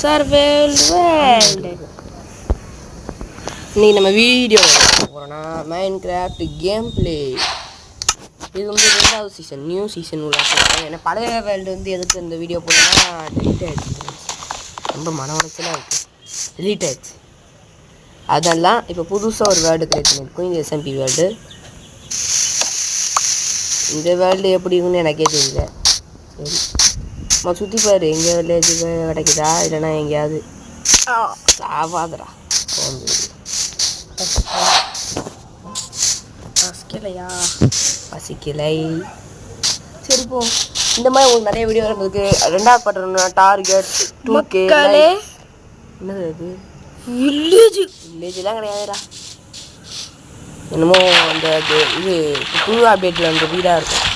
சர்வேல் world. இன்னைக்கு நம்ம video போகிறோன்னா மைன்கிராஃப்ட் கேம் பிளே. இது வந்து 2வது சீசன், நியூ சீசன் உள்ள போகிறோம். ஏன்னா பழைய வேர்ல்டு வந்து எதுக்கு இந்த வீடியோ போட்டோன்னா டெலிட் ஆகிடுச்சு. ரொம்ப மன உளைச்சலாக இருக்குது, டெலிட் ஆகிடுச்சு. அதெல்லாம் இப்போ புதுசாக ஒரு வேர்ல்டு கிரியேட் பண்ணியிருக்கோம். இது SMP வேர்ல்டு. இந்த வேர்ல்டு எப்படி இருக்குன்னு எனக்கே தெரியல. சரி நம்ம சுற்றி பாரு, எங்கே வில்லேஜுக்கு கிடைக்குதா இல்லைன்னா எங்கேயாவது சாவாதரா பசிக்கலையா? பசிக்கலை. சரி போ. இந்த மாதிரி உங்களுக்கு நிறைய வீடியோ இருந்ததுக்கு 2வது பண்றோம்னா டார்கெட் 2K. என்னது அது? வில்லேஜ்லாம் கிடையாதுடா. என்னமோ அந்த இது புது அப்டேட்டில் அந்த வீடாக இருக்கும்.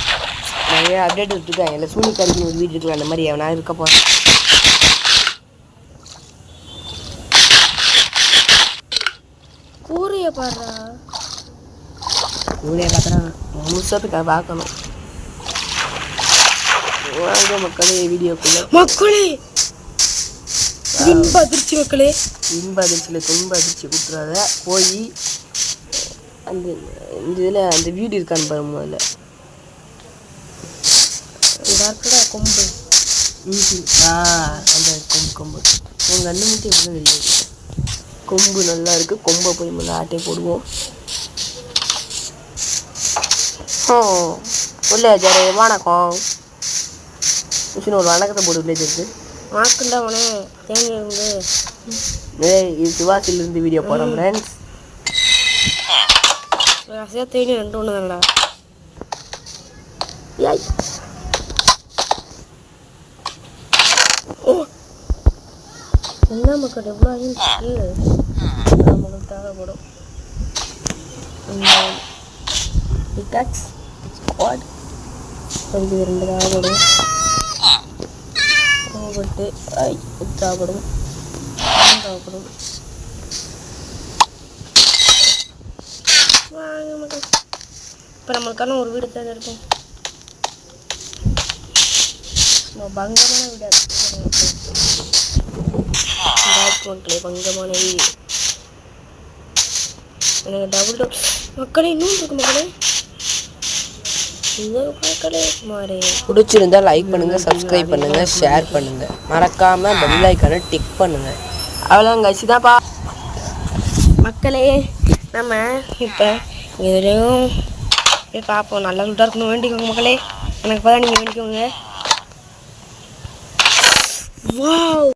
நிறைய அப்டேட் விட்டுருக்காங்க. இல்லை சூனிக்காரிக்கு ஒரு வீடு இருக்குல்ல, அந்த மாதிரி எவனா இருக்க போகிறான். கூரையை பாடுறா, கூரையை பார்க்குறான். முழுசத்துக்காக பார்க்கணும். வாங்க மக்களே வீடியோக்குள்ள. மக்களே இன்ப அதிர்ச்சி, மக்களே இன்ப அதிர்ச்சியில் துன்ப அதிர்ச்சி கொடுத்துறாத. போய் அந்த இந்த இதில் அந்த வீடு இருக்கான்னு பாருங்க. முதல்ல கொம்பு அந்த கொம்பு உங்கள் அண்ணன் மட்டும் எப்படி வெளியே கொம்பு நல்லா இருக்குது. கொம்பை போய் முதல்ல ஆட்டே போடுவோம். வில்லேஜர் வணக்கம். மிஷின் ஒரு வணக்கத்தை போடு. வில்லேஜருக்கு வணக்கம்டா. உனே தேனியிருந்து இது சிவாசிலிருந்து வீடியோ போகிறோம் ஃப்ரெண்ட்ஸ். தேனி 2 ஒன்று தான்டா. யாய் என்ன மக்கள் எவ்வளோ ஆகிடுச்சு. நமக்கு தேவைப்படும் பிகாக்ஸ் ஸ்குவாட். அதுக்கு 2 தேவைப்படும். தேவைப்பட்டு தேவைப்படும் தேவைப்படும். வாங்க மக்கள், இப்போ நம்மளுக்கான ஒரு வீடு தேவை இருக்கும். பங்கமான வீடாக மக்களே, பங்கமான வீடு. எனக்கு டபுள் டோர் மக்களே இன்னும் இருக்கு மக்களே. பிடிச்சிருந்தா லைக் பண்ணுங்க, சப்ஸ்கிரைப் பண்ணுங்க, ஷேர் பண்ணுங்க, மறக்காம பெல் ஐக்கானை டிக் பண்ணுங்க. அவ்வளோதான் கைஸ், இதான்ப்பா மக்களே. நம்ம இப்போ இதுலேயும் போய் பார்ப்போம். நல்லா சுட்டாக இருக்கணும். வேண்டிக்கோங்க மக்களே, எனக்கு பார்த்தா நீங்கள் வேண்டிக்கோங்க. வாவ்.